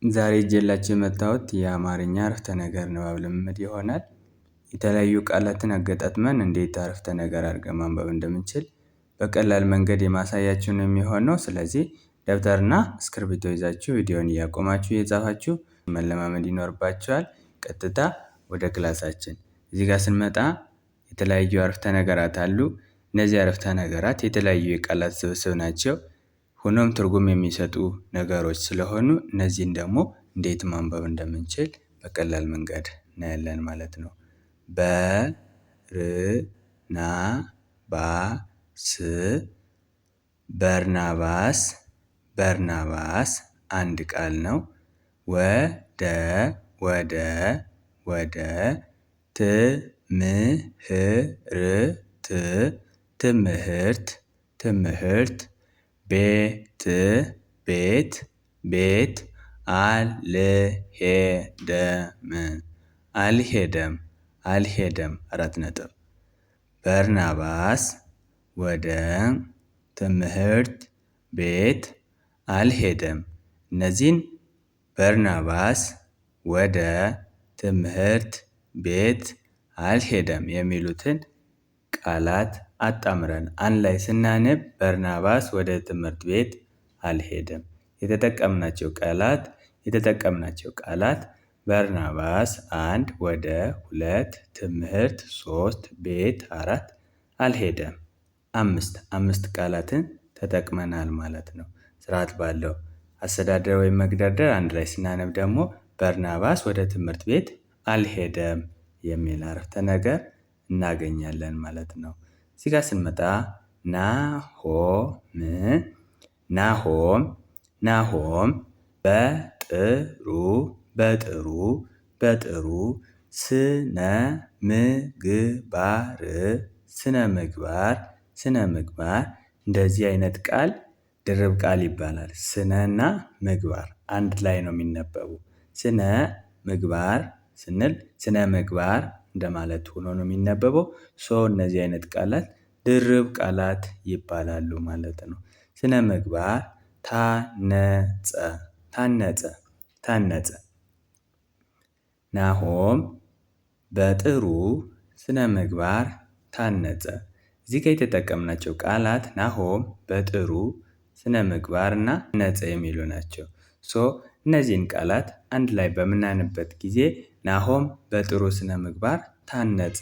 ዛሬ ይዤላችሁ የመጣሁት የአማርኛ አረፍተ ነገር ንባብ ልምምድ ይሆናል። የተለያዩ ቃላትን አገጣጥመን እንዴት አረፍተ ነገር አድርገን ማንበብ እንደምንችል በቀላል መንገድ የማሳያችሁ ነው የሚሆነው። ስለዚህ ደብተርና እስክርቢቶ ይዛችሁ ቪዲዮውን እያቆማችሁ እየጻፋችሁ መለማመድ ይኖርባችኋል። ቀጥታ ወደ ክላሳችን እዚህ ጋር ስንመጣ የተለያዩ አረፍተ ነገራት አሉ። እነዚህ አረፍተ ነገራት የተለያዩ የቃላት ስብስብ ናቸው። ሆኖም ትርጉም የሚሰጡ ነገሮች ስለሆኑ እነዚህን ደግሞ እንዴት ማንበብ እንደምንችል በቀላል መንገድ እናያለን ማለት ነው። በርናባስ አንድ ቃል ነው። ወደ ትምህርት ቤት አልሄደም 4 ነጥብ። በርናባስ ወደ ትምህርት ቤት አልሄደም። እነዚህን በርናባስ ወደ ትምህርት ቤት አልሄደም የሚሉትን ቃላት አጣምረን አንድ ላይ ስናነብ በርናባስ ወደ ትምህርት ቤት አልሄደም። የተጠቀምናቸው ቃላት በርናባስ 1 ወደ 2 ትምህርት 3 ቤት 4 አልሄደም 5 ቃላትን ተጠቅመናል ማለት ነው። ስርዓት ባለው አስተዳደር ወይም መግደርደር አንድ ላይ ስናነብ ደግሞ በርናባስ ወደ ትምህርት ቤት አልሄደም የሚል አረፍተ ነገር እናገኛለን ማለት ነው። እዚህ ጋር ስንመጣ ናሆም በጥሩ ስነ ምግባር እንደዚህ አይነት ቃል ድርብ ቃል ይባላል። ስነና ምግባር አንድ ላይ ነው የሚነበቡ። ስነ ምግባር ስንል ስነ ምግባር እንደማለት ሆኖ ነው የሚነበበው። እነዚህ አይነት ቃላት ድርብ ቃላት ይባላሉ ማለት ነው። ስነ ምግባር ታነጸ። ናሆም በጥሩ ስነ ምግባር ታነጸ። እዚህ ጋር የተጠቀምናቸው ቃላት ናሆም በጥሩ ስነ ምግባርና ነጸ የሚሉ ናቸው። እነዚህን ቃላት አንድ ላይ በምናነብበት ጊዜ ናሆም በጥሩ ስነ ምግባር ታነጸ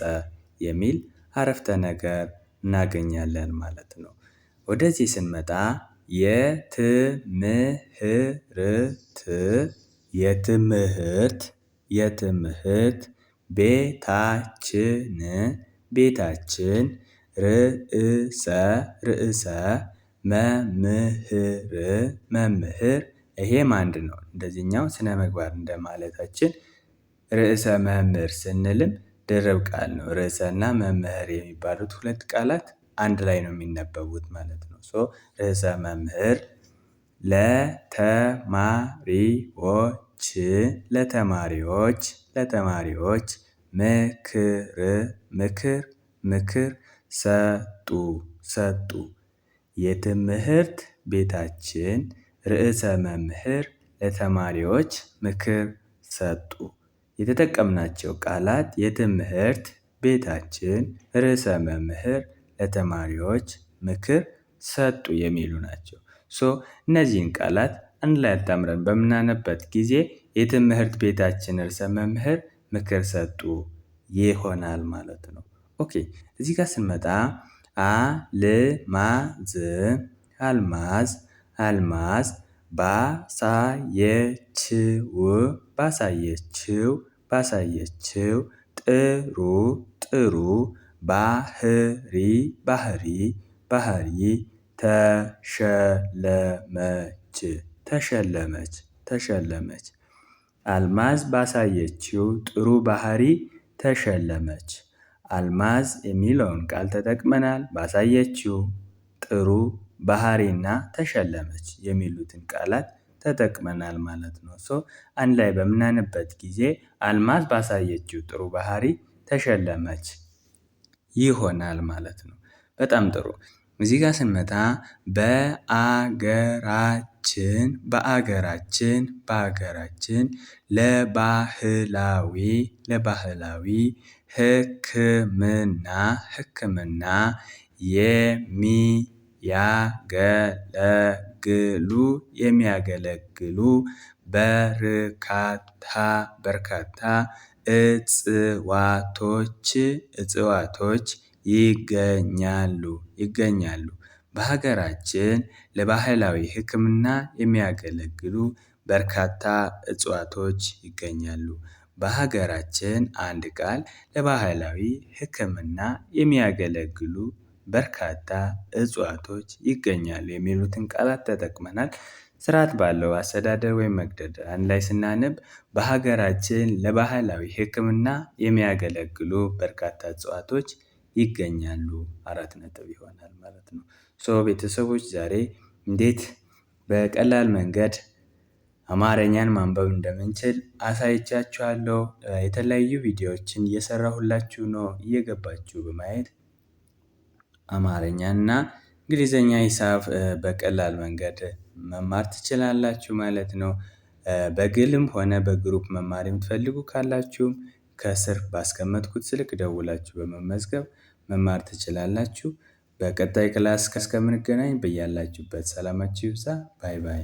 የሚል አረፍተ ነገር እናገኛለን ማለት ነው። ወደዚህ ስንመጣ የትምህርት ቤታችን ርዕሰ መምህር ይሄም አንድ ነው። እንደዚህኛው ስነ ምግባር እንደማለታችን ርዕሰ መምህር ስንልም ድርብ ቃል ነው። ርዕሰና መምህር የሚባሉት 2 ቃላት አንድ ላይ ነው የሚነበቡት ማለት ነው። ርዕሰ መምህር ለተማሪዎች ምክር ሰጡ። የትምህርት ቤታችን ርዕሰ መምህር ለተማሪዎች ምክር ሰጡ። የተጠቀምናቸው ቃላት የትምህርት ቤታችን ርዕሰ መምህር ለተማሪዎች ምክር ሰጡ የሚሉ ናቸው። እነዚህን ቃላት አንድ ላይ አጣምረን በምናነብበት ጊዜ የትምህርት ቤታችን ርዕሰ መምህር ምክር ሰጡ ይሆናል ማለት ነው። እዚህ ጋር ስንመጣ አልማዝ ባሳየችው ጥሩ ባህሪ ተሸለመች። አልማዝ ባሳየችው ጥሩ ባህሪ ተሸለመች። አልማዝ የሚለውን ቃል ተጠቅመናል። ባሳየችው ጥሩ ባህሪና ተሸለመች የሚሉትን ቃላት ተጠቅመናል ማለት ነው። አንድ ላይ በምናነብበት ጊዜ አልማዝ ባሳየችው ጥሩ ባህሪ ተሸለመች ይሆናል ማለት ነው። በጣም ጥሩ። እዚህ ጋር ስንመጣ በአገራችን ለባህላዊ ህክምና የሚያገለግሉ በርካታ እጽዋቶች ይገኛሉ። በሀገራችን ለባህላዊ ህክምና የሚያገለግሉ በርካታ እጽዋቶች ይገኛሉ። በሀገራችን አንድ ቃል ለባህላዊ ህክምና የሚያገለግሉ በርካታ እጽዋቶች ይገኛሉ የሚሉትን ቃላት ተጠቅመናል። ስርዓት ባለው አሰዳደር ወይም መግደድ አንድ ላይ ስናነብ በሀገራችን ለባህላዊ ህክምና የሚያገለግሉ በርካታ እጽዋቶች ይገኛሉ። 4 ነጥብ ይሆናል ማለት ነው። ቤተሰቦች ዛሬ እንዴት በቀላል መንገድ አማርኛን ማንበብ እንደምንችል አሳይቻችኋለሁ። የተለያዩ ቪዲዮዎችን እየሰራሁላችሁ ነው እየገባችሁ በማየት አማርኛና እንግሊዘኛ ሂሳብ በቀላል መንገድ መማር ትችላላችሁ ማለት ነው። በግልም ሆነ በግሩፕ መማር የምትፈልጉ ካላችሁም ከስር ባስቀመጥኩት ስልክ ደውላችሁ በመመዝገብ መማር ትችላላችሁ። በቀጣይ ክላስ እስከምንገናኝ በያላችሁበት ሰላማችሁ ይብዛ። ባይ ባይ